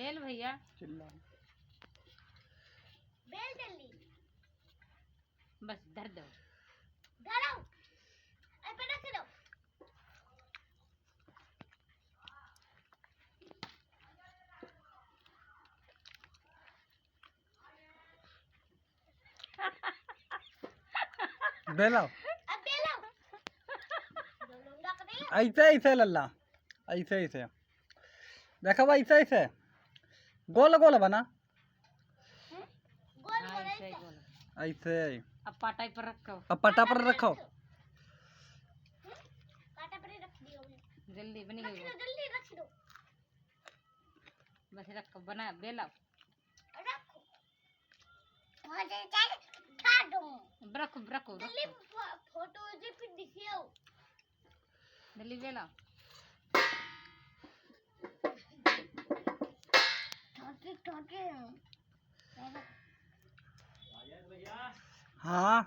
Bell भैया चिल्ला bell जल्दी बस धर दो धरो ऐ पे रख दो बेलाओ अब बेलो दोनों रख दे ऐसे ऐसे लल्ला ऐसे ऐसे देखो भाई ऐसे ऐसे गोल गोल बना गोल हाँ, गोल ऐसे ऐसे गोल। ऐसे अब पाटाई पर रखो अब पटा पर रखो काटा पर रख दियो जल्दी बनी रख गई दो वो। जल्दी रख दो बस रखो बना बेला रखो मुझे चल खा दूं रखो रखो जल्दी रखो फोटो जी पे दिखाओ जल्दी बेला छोटे छोटे हाँ